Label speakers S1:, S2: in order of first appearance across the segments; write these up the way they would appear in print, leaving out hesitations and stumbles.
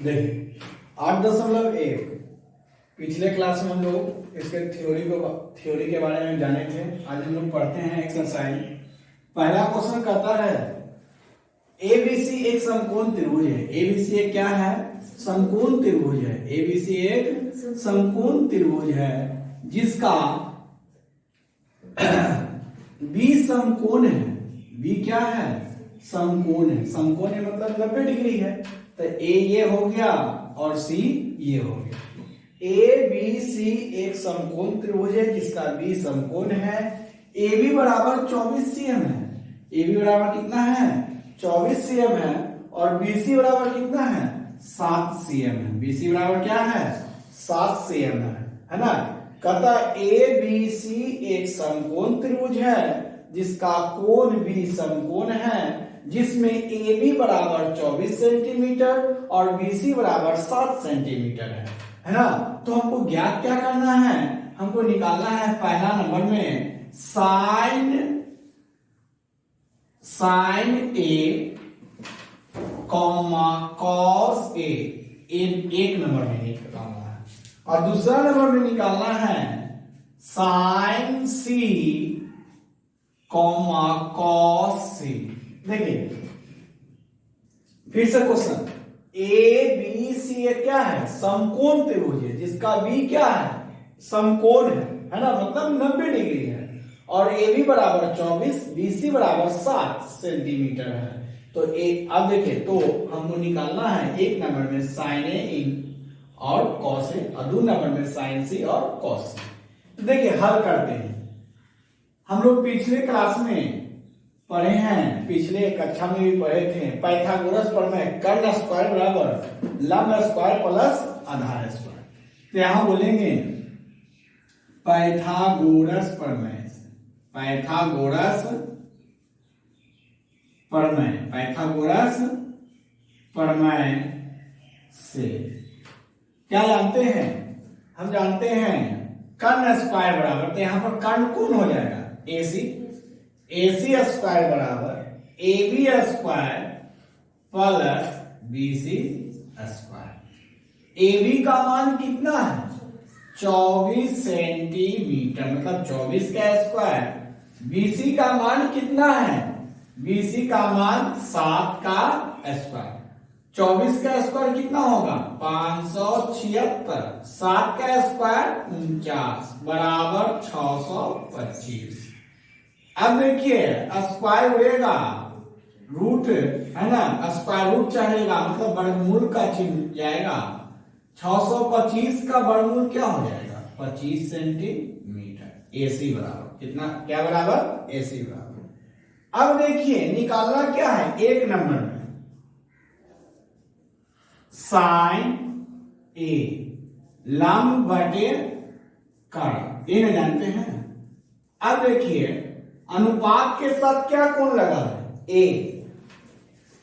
S1: देखिए 8.1 पिछले क्लास में हम लोग इसके थ्योरी के बारे में जाने थे। आज हम लोग पढ़ते हैं एक्सरसाइज। पहला क्वेश्चन कहता है एबीसी एक समकोण त्रिभुज है। एबीसी एक क्या है? समकोण त्रिभुज है। एबीसी एक समकोण त्रिभुज है जिसका बी समकोण है। बी क्या है? समकोण है। समकोण है मतलब 90 डिग्री है। तो ए ये हो गया और सी ये हो गया। ए बी सी एक समकोण त्रिभुज है जिसका बी समकोण है। ए बी बराबर 24 cm है। ए बी बराबर कितना है? 24 cm है। और बी सी बराबर कितना है? 7 cm है। बी सी बराबर क्या है? 7 cm है ना। कहता ए बी सी एक समकोण त्रिभुज है जिसका कोण बी समकोण है, जिसमें ए बी बराबर 24 सेंटीमीटर और बी सी बराबर 7 सेंटीमीटर है ना। तो हमको ज्ञात क्या करना है? हमको निकालना है पहला नंबर में sign A comma cos A, एक नंबर में निकालना है। और दूसरा नंबर में निकालना है साइन सी कॉमा कॉस सी। देखिए फिर से क्वेश्चन, ए बी सी ये क्या है? समकोण त्रिभुज है जिसका बी क्या है? समकोण है ना, मतलब 90 डिग्री है। और ए बी बराबर 24, बी सी बराबर 7 सेंटीमीटर है। तो अब देखिए, तो हमको निकालना है एक नंबर में साइन ए और कॉस ए और दो नंबर में साइन सी और कॉस सी। देखिए हल करते हैं। हम लोग पिछले क्लास में पढ़े हैं, पिछले कक्षा में भी पढ़े थे, पाइथागोरस प्रमेय कर्ण स्क्वायर बराबर लंब स्क्वायर प्लस आधार स्क्वायर। तो यहां बोलेंगे पाइथागोरस प्रमेय, पाइथागोरस प्रमेय, पाइथागोरस प्रमेय से क्या जानते हैं? हम जानते हैं कर्ण स्क्वायर बराबर, तो यहां पर कर्ण कौन हो जाएगा? AC स्क्वायर बराबर AB square plus BC square. AB का मान कितना है? 24 सेंटीमीटर, मतलब 24 का स्क्वायर। BC का मान कितना है? BC का मान 7 का स्क्वायर। 24 का स्क्वायर कितना होगा? 576। 7 का स्क्वायर 49 बराबर 625। अब देखिए स्क्वायर उड़ेगा, रूट है ना, स्क्वायर रूट चाहेगा मतलब वर्गमूल का चिन्ह जाएगा। 625 का वर्गमूल क्या हो जाएगा? 25 सेंटीमीटर। AC बराबर कितना? क्या बराबर? AC बराबर। अब देखिए निकालना क्या है एक नंबर में, साइन ए लंब बटे कर्ण, ये नहीं जानते हैं। अब देखिए अनुपात के साथ क्या कोण लगा है? ए,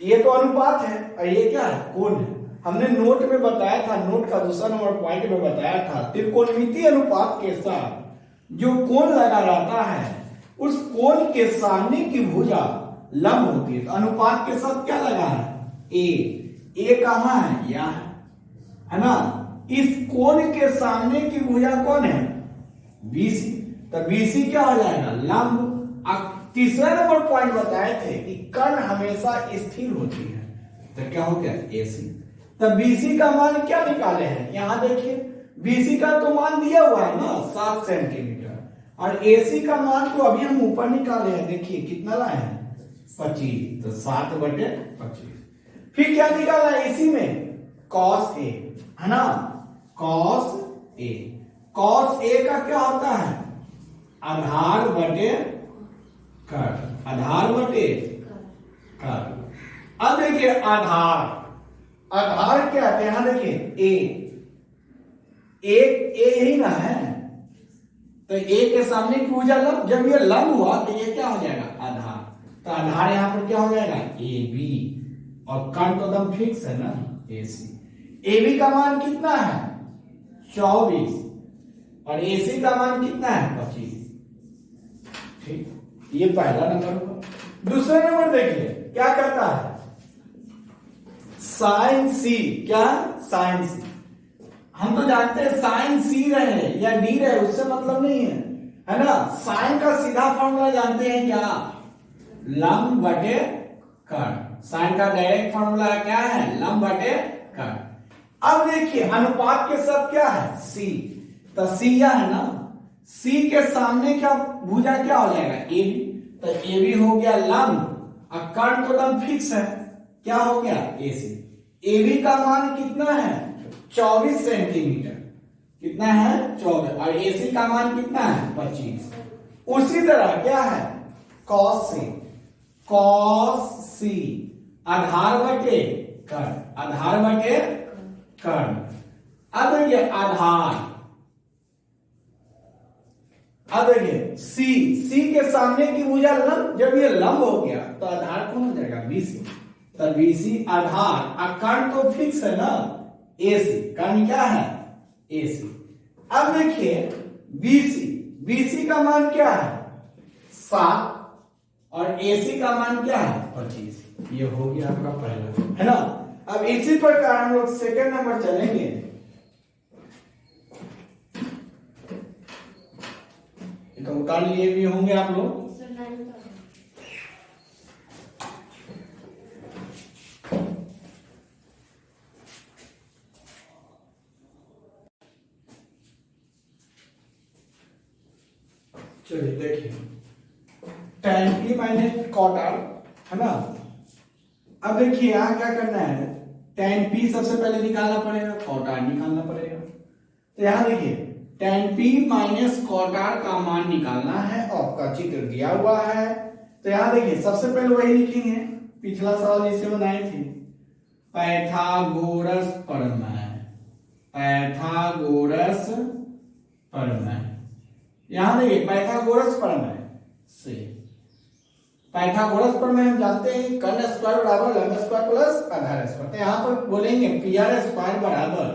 S1: ये तो अनुपात है और ये क्या है? कोण है। हमने नोट में बताया था, नोट का दूसरा नंबर पॉइंट में बताया था, त्रिकोणमितीय अनुपात के साथ जो कोण लगा रहता है उस कोण के सामने की भुजा लंब होती है। तो अनुपात के साथ क्या लगा है? ए कहां है? यहां है ना। इस कोण के सामने की भुजा कौन है? BC। तो BC क्या हो जाएगा? लंब। तीसरा नंबर पॉइंट बताए थे कि कर्ण हमेशा स्थिर होती है, तो क्या हो गया? AC। तो BC का मान क्या निकाले हैं? यहां देखिए BC का तो मान दिया हुआ है ना 7 सेंटीमीटर, और AC का मान तो अभी हम ऊपर निकाले हैं। देखिए कितना लाए हैं? 25। तो 7/25। फिर क्या निकाला है इसी में? cos A है ना, cos A। cos A का क्या होता है? आधार बटे कर्ण, आधार बटे कर्ण। अब देखिए आधार क्या है? यहां देखिए ए ही ना है, तो A के सामने की भुजा लंब, जब ये लंब हुआ तो ये क्या हो जाएगा? आधार। तो आधार यहां पर क्या हो जाएगा? AB। और कर्ण तो एकदम फिक्स है ना, AC। AB का मान कितना है? 24 और AC का मान कितना है? 25। ठीक, ये पहला नंबर हुआ। दूसरा नंबर देखिए क्या करता है? साइन सी, क्या? साइन सी। हम तो जानते हैं साइन सी रहे या डी रहे उससे मतलब नहीं है ना। साइन का सीधा फॉर्मूला जानते हैं क्या, लंब बटे कर्ण। साइन का डायरेक्ट फॉर्मूला क्या है, लंब बटे कर्ण। अब देखिए अनुपात के साथ क्या है, सी, तो सी यह है ना, सी के सामने क्या भुजा क्या हो जाएगा, ए बी, तो ए बी हो गया लंब और कर्ण तो एकदम फिक्स है, क्या हो गया, ए सी। ए बी का मान कितना है, 24 सेंटीमीटर, कितना है 24, और ए सी का मान कितना है 25। उसी तरह क्या है कॉस सी, कॉस सी आधार बटे कर्ण, आधार बटे कर्ण। अब देखिए आधार, अब देखिए सी, सी के सामने की भुजा लंब, जब ये लंब हो गया तो आधार कौन हो जाएगा, बीसी, तो बीसी आधार, और कर्ण तो फिक्स है ना एसी, कर्ण क्या है एसी। अब देखिए बीसी, बीसी का मान क्या है 7 और एसी का मान क्या है 25। ये हो गया आपका पहला, है ना। अब इसी प्रकार हम लोग सेकंड नंबर चलेंगे। तो उतार लिए भी होंगे आप लोग। चलिए देखिए tan p minus cot r, है ना। अब देखिए यहां क्या करना है, tan p सबसे पहले निकालना पड़ेगा, cot r निकालना पड़ेगा। तो यहां देखिए tan p minus cot r का मान निकालना है, आपका चित्र दिया हुआ है। तो यहां देखिए सबसे पहले वही लिखेंगे पिछला सवाल जिसे बनाए थे, पाइथागोरस प्रमेय, पाइथागोरस प्रमेय। यहां देखिए पाइथागोरस प्रमेय से, पाइथागोरस प्रमेय हम जानते हैं कर्ण स्क्वायर बराबर लंब स्क्वायर प्लस आधार स्क्वायर। तो यहां पर बोलेंगे पी आर स्क्वायर बराबर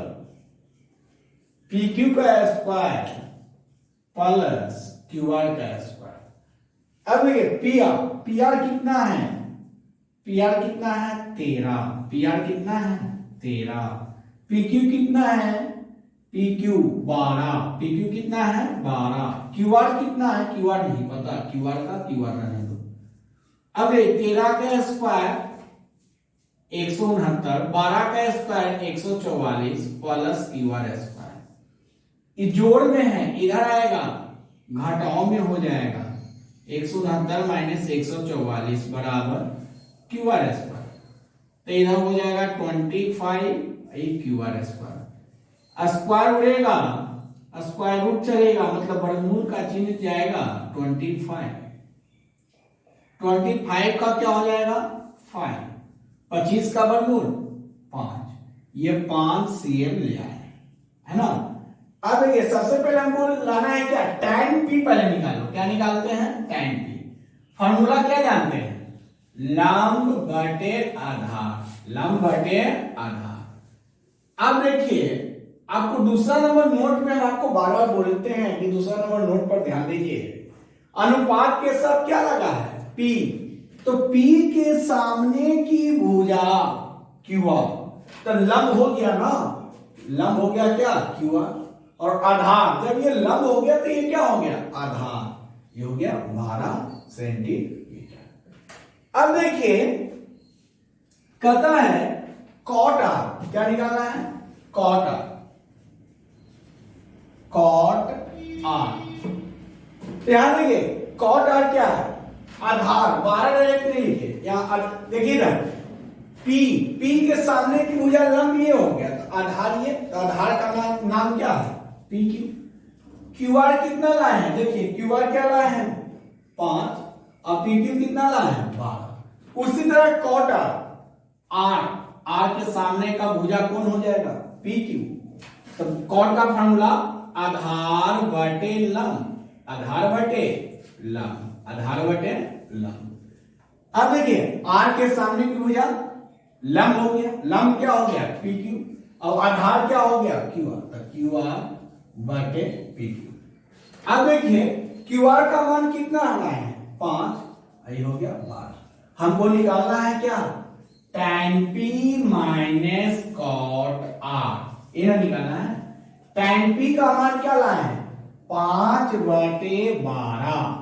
S1: पी क्यू का स्क्वायर प्लस क्यू आर का स्क्वायर। अब देखिए पी आर, पी आर कितना है, पी आर कितना है 13, पी आर कितना है 13, पी क्यू कितना है पी क्यू 12, पी क्यू कितना है 12, क्यू आर कितना है, क्यू आर नहीं पता, क्यू आर का क्यू आर रहने दो। अब 13 का स्क्वायर 169, 12 का square 144 plus Q R square. ये जोड़ में है, इधर आएगा घटाओ में हो जाएगा, 169 माइनस 144 बराबर क्यू आर स्क्वायर। तो इधर हो जाएगा 25 क्यू आर स्क्वायर। स्क्वायर उड़ेगा, स्क्वायर रूट चलेगा, मतलब वर्गमूल का चिन्ह जाएगा 25, 25 का क्या हो जाएगा 5, 25 का वर्गमूल 5, ये 5 cm ले आए, है ना। अब ये सबसे पहले हमको लाना है क्या, tan p पहले निकालो। क्या निकालते हैं tan p, फॉर्मूला क्या जानते हैं, लंब बटे आधार, लंब बटे आधार। अब देखिए आपको दूसरा नंबर नोट में हम आपको बार बार बोलते हैं कि दूसरा नंबर नोट पर ध्यान दीजिए, अनुपात के साथ क्या लगा है P, तो P के सामने की भुजा QR, तो लंब हो गया ना, लंब हो गया क्या QR, और आधार, जब ये लंब हो गया तो ये क्या हो गया आधार, ये हो गया 12 सेंटीमीटर। अब देखिए कहता है cot r, क्या निकालना है cot r, cot r। ध्यान देखिए cot r क्या है आधार, 12 डायरेक्ट नहीं लिखे यहाँ, देखिए ना P, P के सामने की भुजा लंब ये हो गया, तो आधार ये, तो आधार का नाम क्या है पी क्यू। क्यू आर कितना लाए हैं, देखिए क्यू आर क्या लाए हैं 5, और पी क्यू कितना लाए हैं 12। उसी तरह cot r, r, r के सामने का भुजा कौन हो जाएगा पी क्यू, तो cot का फॉर्मूला आधार बटे लंब, आधार बटे लंब, आधार बटे लंब। अब देखिए r के सामने की भुजा लंब हो गया, लंब क्या हो गया पी क्यू, और आधार क्या हो गया क्यू आर, तो क्यू आर बटे पी क्यू। अब देखिए क्यू आर का मान कितना आना है 5, ये हो गया 12। हमको निकालना है क्या tan p minus cot r, ये ना निकालना है। tan p का मान क्या लाए, 5/12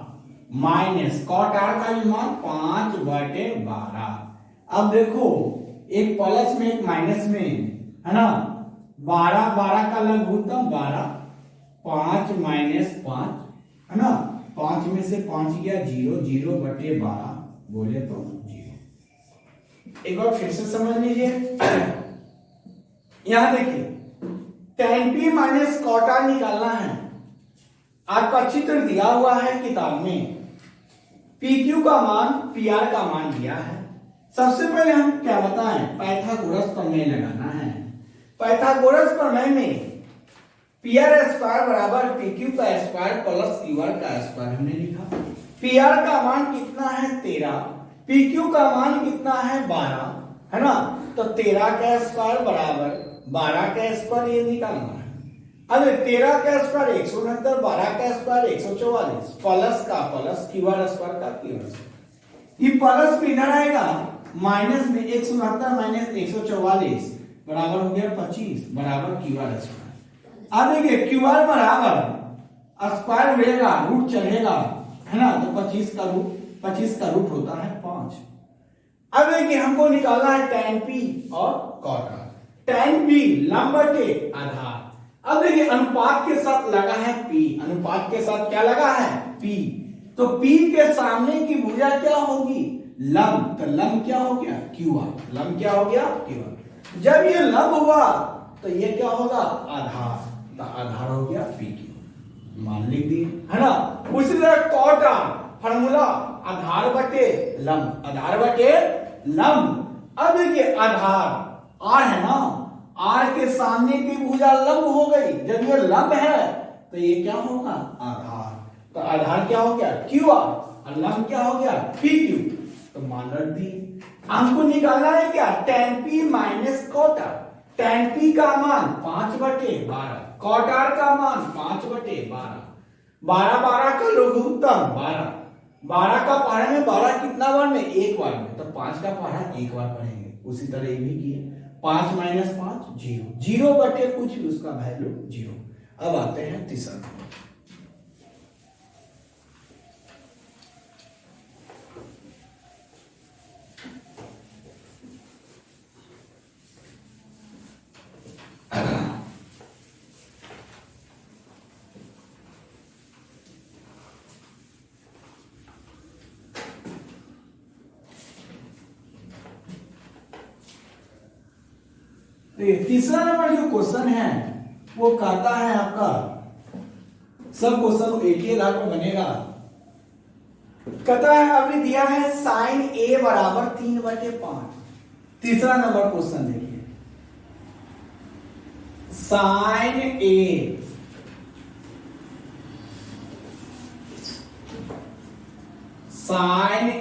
S1: माइनस कॉट r का भी मान 5/12। अब देखो एक प्लस में एक माइनस में है ना, 12 का लघुत्तम 12, 5 माइनस 5 है ना, 5 में से 5 गया 0, 0/12 बोले तो 0। एक बार फिर से समझ लीजिए, यहां देखिए tan p minus cot r निकालना है। आपका चित्र दिया हुआ है किताब में, PQ का मान PR का मान दिया है। सबसे पहले हम क्या बताएं, पाइथागोरस प्रमेय लगाना है। पाइथागोरस प्रमेय में PR स्क्वायर बराबर PQ का स्क्वायर प्लस QR का स्क्वायर हमने लिखा। PR का मान कितना है 13, PQ का मान कितना है 12 है ना, तो 13 का स्क्वायर बराबर 12 का स्क्वायर ये निकालना है। अब 13 का स्क्वायर 169, 12 का स्क्वायर 144, प्लस का प्लस QR स्क्वायर का QR स्क्वायर, ये प्लस भी इधर आएगा, माइनस में 169 माइनस 144 बराबर हो गया 25 बराबर QR स्क्वायर। अब देखिए QR बराबर स्क्वायर बढ़ेगा रूट चढ़ेगा है ना, तो 25 का रूट होता है 5। अब देखिए हमको निकालना है tan p और cot r। tan p लंब बटे आधार। अब देखिए अनुपात के साथ लगा है p, अनुपात के साथ क्या लगा है p, तो p के सामने की भुजा क्या होगी लंब, तो लंब क्या हो गया QR, लंब क्या हो गया QR। जब ये लंब हुआ तो ये क्या होगा आधार, तो आधार हो गया PQ, मान लिख दिए है ना। उसी तरह cot r फार्मूला आधार बटे लंब, आधार बटे लंब। अब देखिए आधार r है ना, r के सामने की भुजा लंब हो गई, जब ये लंब है तो ये क्या होगा आधार, तो आधार क्या हो गया QR और लंब क्या हो गया PQ, तो मान रख दिए। हमको निकालना है क्या tan p minus cot r। tan p का मान 5/12, कॉट r का मान 5/12, 12 का लघुत्तम 12, 12 का पहाड़ा में 12 कितना बार में एक बार में, तो 5 का पहाड़ा एक बार पढ़ेंगे। उसी तरह ये भी किए, 5 माइनस 5 0, 0 कुछ भी उसका वैल्यू 0। अब आते हैं तीसरा। तीसरा नंबर जो क्वेश्चन है वो कहता है आपका, सब क्वेश्चन एक ही आधार पर बनेगा। कहता है अभी दिया है साइन A बराबर 3/5। तीसरा नंबर क्वेश्चन देखिए, साइन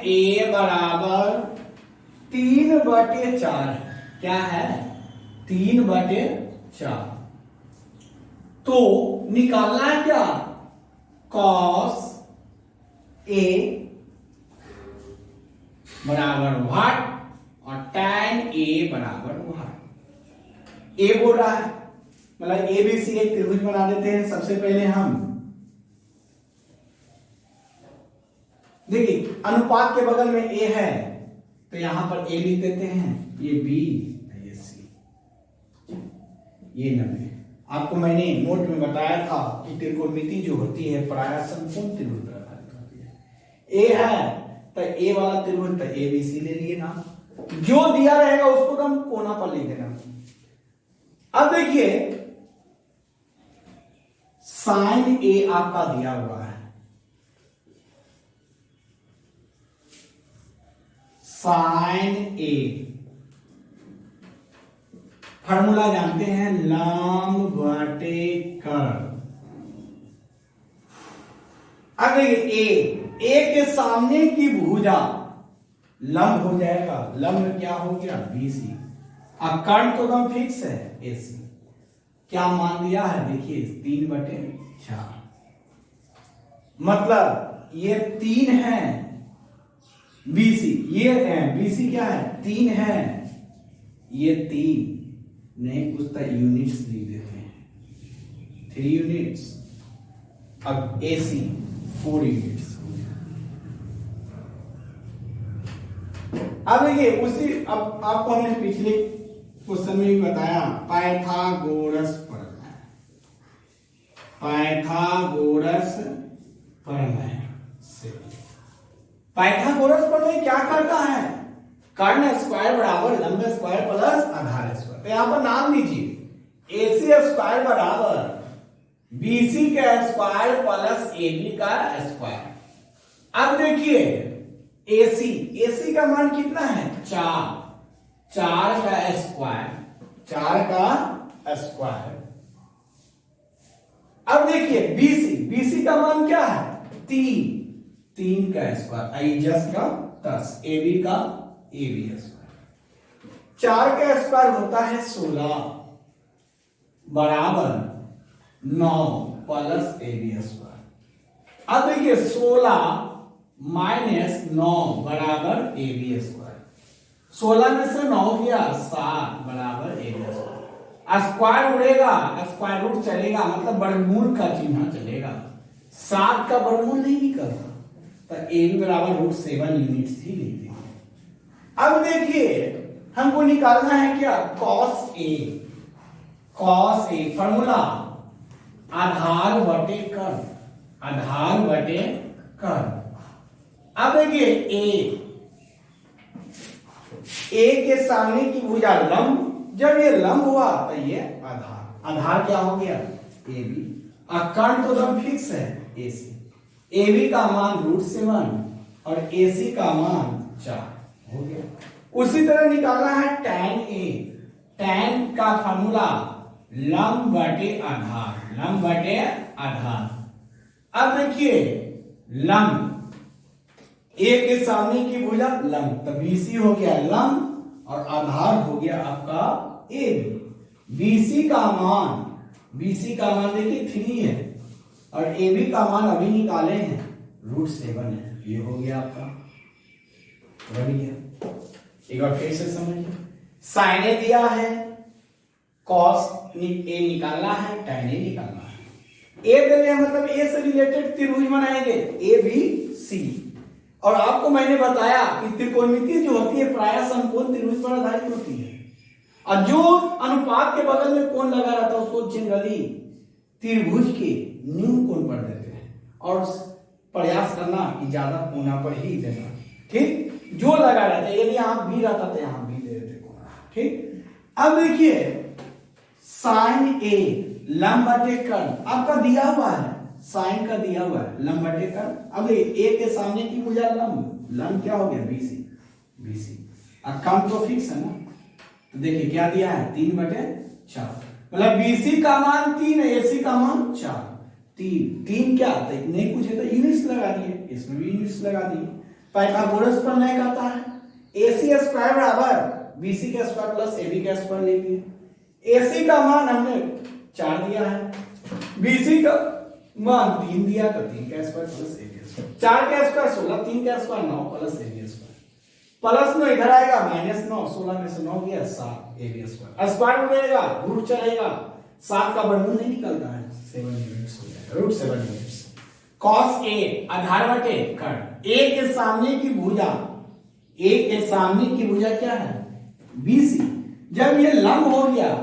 S1: A बराबर 3/4 क्या है 3/4। तो निकालना है क्या cos A बराबर व्हाट और tan A बराबर व्हाट। A बोल रहा है मतलब ABC एक त्रिभुज बना देते हैं। सबसे पहले हम देखिए अनुपात के बगल में A है तो यहां पर A लिख देते हैं, ये B ये C, ये 90। आपको मैंने नोट में बताया था कि त्रिकोणमिति जो होती है प्रायः समकोण त्रिभुज पर आधारित होती है। A है तो A वाला त्रिभुज तो ABC ले लिए ना, जो दिया रहेगा उसको तो हम कोना पर लिख देना। अब देखिए साइन A आपका दिया हुआ है, साइन A फार्मूला जानते हैं लंब बटे कर्ण। अब देखिए A के सामने की भुजा लंब हो जाएगा, लंब क्या हो गया BC। अब कर्ण तो एकदम फिक्स है AC, क्या मान दिया है देखिए 3/4, मतलब ये 3 है BC, ये BC क्या है 3 है ये 3 नहीं पूछता, यूनिट्स लिख देते हैं 3 यूनिट्स। अब AC 4 यूनिट्स। अब देखिए उसी, अब आपको हमने पिछले क्वेश्चन में भी बताया पाइथागोरस प्रमेय, पाइथागोरस प्रमेय से। पाइथागोरस प्रमेय क्या करता है? कर्ण स्क्वायर बराबर लंब स्क्वायर प्लस आधार स्क्वायर। तो यहां पर नाम लीजिए AC स्क्वायर बराबर BC का स्क्वायर प्लस AB का स्क्वायर। अब देखिए AC का मान कितना है? 4 का स्क्वायर, 4 का स्क्वायर। अब देखिए BC का मान क्या है? 3 का स्क्वायर, आई जस्ट का 10, AB का AB स्क्वायर। 4 का स्क्वायर होता है 16 बराबर 9 प्लस AB स्क्वायर। अब देखिए 16 माइनस 9 बराबर AB स्क्वायर। 16 में से 9 गया 7 बराबर AB स्क्वायर। स्क्वायर उड़ेगा, स्क्वायर रूट चलेगा, मतलब वर्गमूल का चिन्ह चलेगा। 7 का वर्गमूल नहीं निकलता, तो AB बराबर √7 यूनिट्स ही लिख देंगे। अब देखिए हमको निकालना है क्या? cos A फॉर्मूला आधार बटे कर्ण, आधार बटे कर्ण। अब देखिए A के सामने की भुजा लंब, जब ये लंब हुआ तो ये आधार, आधार क्या हो गया? AB। और कर्ण तो एकदम फिक्स है AC। AB का मान √7 और AC का मान 4 हो गया। उसी तरह निकालना है tan A, tan का फॉर्मूला लंब बटे आधार, लंब बटे आधार। अब देखिए लंब A के सामने की भुजा लंब, तो BC हो गया लंब और आधार हो गया आपका AB। BC का मान देखिए 3 है और AB का मान अभी निकाले हैं √7 है। ये हो गया आपका, बन गया। एक बार फिर से समझिए, sin A दिया है, cos A निकालना है, tan A निकालना है। A दे मतलब A से रिलेटेड त्रिभुज बनाएंगे ABC। और आपको मैंने बताया कि त्रिकोणमिति जो होती है प्रायः समकोण त्रिभुज पर आधारित होती है, और जो अनुपात के बगल में कोण लगा रहता है उसको जनरली त्रिभुज के न्यून कोण पर देते हैं, और प्रयास करना कि ज्यादा कोना पर ही देना। ठीक, जो लगा रहता है, यदि यहाँ भी रहता तो यहाँ भी दे देते कोना। ठीक, अब देखिए sin A लंब बटे कर्ण आपका दिया हुआ है, साइन का दिया हुआ है, लंब बटे कर्ण। अब A के सामने की भुजा लंब, लंब क्या हो गया? BC। अब कर्ण तो फिक्स है ना, तो देखिए क्या दिया है? 3/4, मतलब BC का मान 3 है, AC का मान 4। 3 क्या आता है? नहीं पूछे तो यूनिट्स लगा दिए, इसमें भी यूनिट्स लगा दिए। पाइथागोरस प्रमेय कहता है AC स्क्वायर बराबर BC का स्क्वायर प्लस AB का स्क्वायर लिख दिए। AC का मान हमने 4 दिया है, BC का मान 3 दिया, तो 3 का स्क्वायर प्लस AB स्क्वायर। 4 का स्क्वायर 16, 3 का square 9 plus AB square. Plus में इधर आएगा -9, 16 में से 9 गया 7 AB स्क्वायर। स्क्वायर उड़ेगा, रूट चलेगा, 7 का वर्गमूल नहीं निकलता है, 7 यूनिट्स हो जाएगा, √7 यूनिट्स। cos A आधार बटे कर्ण। A के सामने की भुजा, A के सामने की भुजा क्या है? BC। जब ये लंब हो गया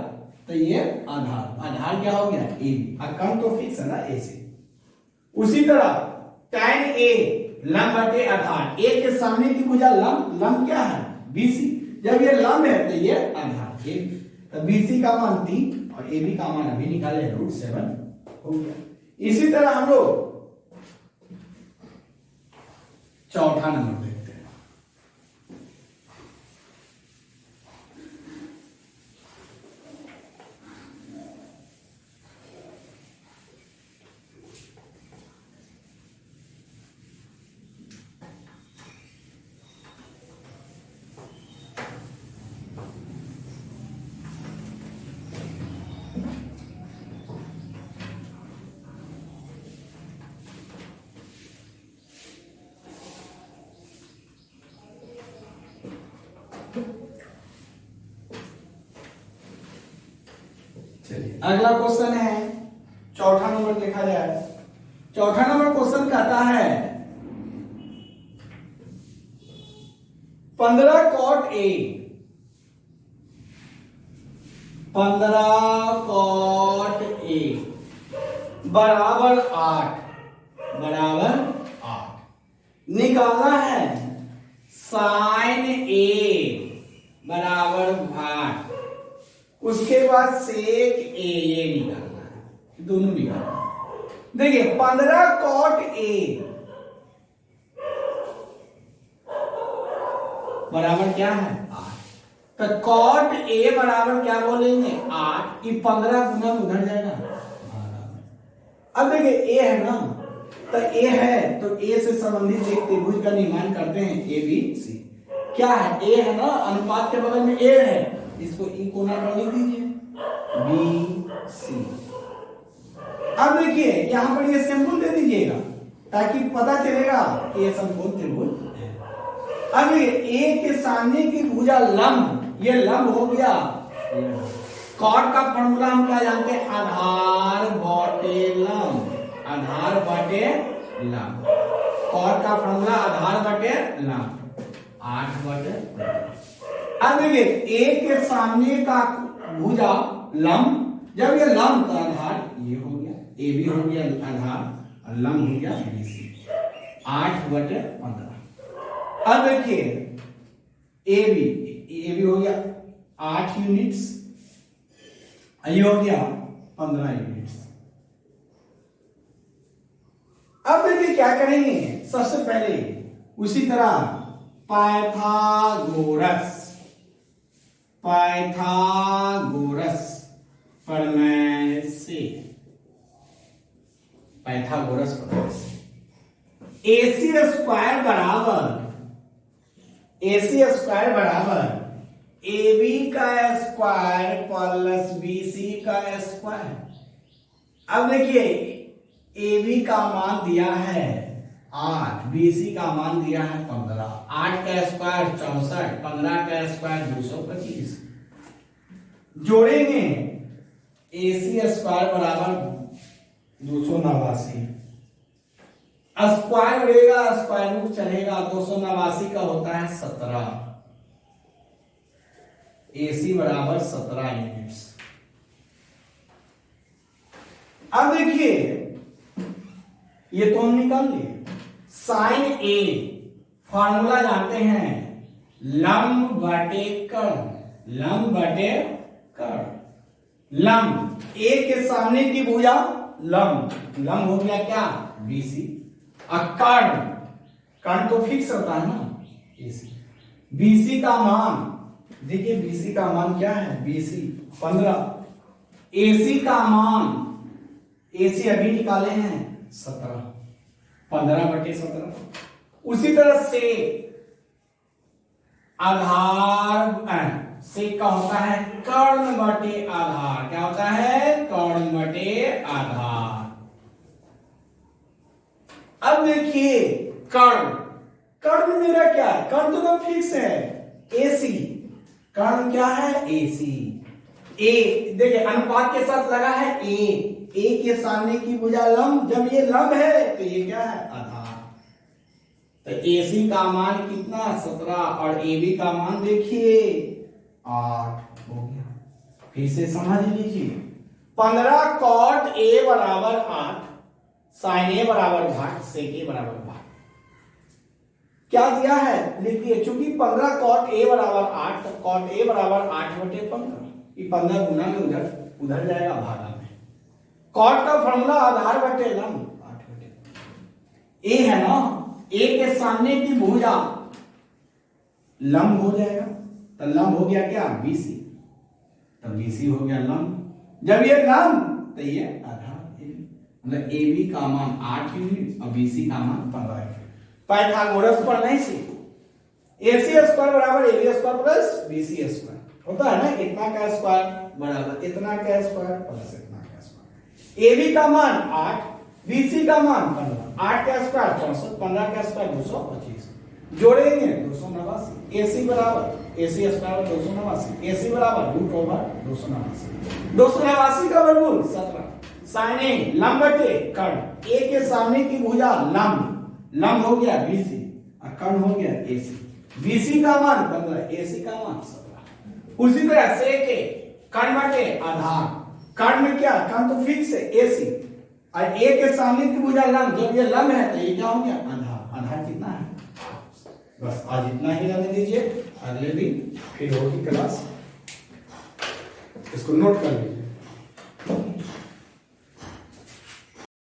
S1: तो ये आधार, आधार क्या हो गया? AB। और कर्ण तो फिक्स है ना AC। उसी तरह tan A लंब बटे आधार, A के सामने की भुजा लंब, लंब क्या है? BC। जब ये लंब है तो ये आधार AB, तो BC का मान 3 और AB का मान अभी निकाले √7 हो गया। इसी तरह हम लोग चौथा नंबर देखते हैं। अगला क्वेश्चन है, चौथा नंबर देखा जाए। चौथा नंबर क्वेश्चन कहता है 15 cot A, 15 cot A बराबर 8, बराबर 8 निकालना है। साइन A बराबर भाग, उसके बाद सेक A ये निकालना है, दोनों निकालना है। देखिए 15 cot A बराबर क्या है 8, तो cot A बराबर क्या बोलेंगे 8, ये 15 गुना उधर जाएगा। अब देखिए A है ना, तो A है तो A से संबंधित एक त्रिभुज का निर्माण करते हैं ABC। क्या है A है ना, अनुपात के बगल में A है, इसको ई कोना पर लिख दीजिए BC। अब देखिए यहां पर ये सिंबल दे दीजिएगा ताकि पता चलेगा कि ये समकोण त्रिभुज है। अब ये A के सामने की भुजा लंब, ये लंब हो गया। कॉट का फॉर्मूला हम क्या जानते हैं, आधार बटे लंब, आधार बटे लंब। कॉट का फॉर्मूला आधार बटे लंब, 8 बटे। अब देखिए A के सामने का भुजा लंब, जब ये लंब का आधार ये हो गया, ए भी हो गया आधार और लंब हो गया BC, 8 बटे 15। अब देखिए ए भी हो गया 8 यूनिट्स, ये हो गया 15 यूनिट्स। अब देखिए क्या करेंगे, सबसे पहले उसी तरह पाइथागोरस प्रमेय से, पाइथागोरस प्रमेय से AC स्क्वायर बराबर AB का स्क्वायर प्लस BC का स्क्वायर। अब देखिए AB का मान दिया है 8, BC का मान दिया है 15, 8 का स्क्वायर 64, 15 का स्क्वायर 225। जोड़ेंगे AC स्क्वायर बराबर 289, स्क्वायर रहेगा स्क्वायर रूट चलेगा, 289 का होता है 17, AC बराबर 17 यूनिट्स। अब देखिए ये तो हम निकाल लिए। साइन A फॉर्मूला जानते हैं, लंब बटे कर्ण, लंब बटे कर्ण। लंब A के सामने की भुजा लंब, लंब हो गया क्या BC, और कर्ण तो फिक्स होता है ना AC। BC का मान देखिए, BC का मान क्या है, BC 15, AC का मान, AC अभी निकाले हैं 17, 15 बटे 17। उसी तरह से आधार से क्या होता है, कर्ण बटे आधार, क्या होता है कर्ण बटे आधार। अब देखिए कर्ण मेरा क्या है, कर्ण तो फिक्स है AC, कर्ण क्या है AC। A देखिए अनुपात के साथ लगा है A के सामने की भुजा लंब, जब ये लंब है तो ये क्या है आधार। तो AC का मान कितना 17 और AB का मान देखिए 8 हो गया। फिर से समझ लीजिए, 15 cot A बराबर 8, साइन A बराबर भाग सेक A बराबर भाग। क्या दिया है लिखिए, चूंकि 15 cot A बराबर 8, तो cot A बराबर 8 बटे 15, ये 15 गुना में उधर जाएगा भागा में। cot का फॉर्मूला आधार बटे लंब, 8 बटे। A है ना, A के सामने की भुजा लंब हो जाएगा, तो लंब हो गया क्या BC, तो BC हो गया लंब। जब ये लंब तो ये आधार, मतलब AB का मान 8 यूनिट और BC का मान 15 यूनिट। पाइथागोरस प्रमेय से AC स्क्वायर बराबर AB square plus BC square होता है ना, इतना का स्क्वायर बराबर इतना का स्क्वायर प्लस इतना का स्क्वायर। AB का मान 8, BC का मान 15, 8 का स्क्वायर 64, 15 का स्क्वायर 225, जोड़ेंगे 289। AC बराबर AC स्क्वायर 289, AC बराबर √289। 289 का वर्गमूल 17। sin A लंब बटे कर्ण, A के सामने की भुजा लंब हो गया BC और कर्ण हो गया AC। BC का मान 15, AC का मान 17। उसी तरह से के कर्ण बटे आधार, कर्ण में क्या, कर्ण तो फिक्स है AC, और A के सामने की भुजा लंब, जब ये लंब है तो ये क्या हो गया आधार। आधार कितना है? बस आज इतना ही रहने दीजिए, अगले दिन फिर होगी क्लास, इसको नोट कर लीजिए।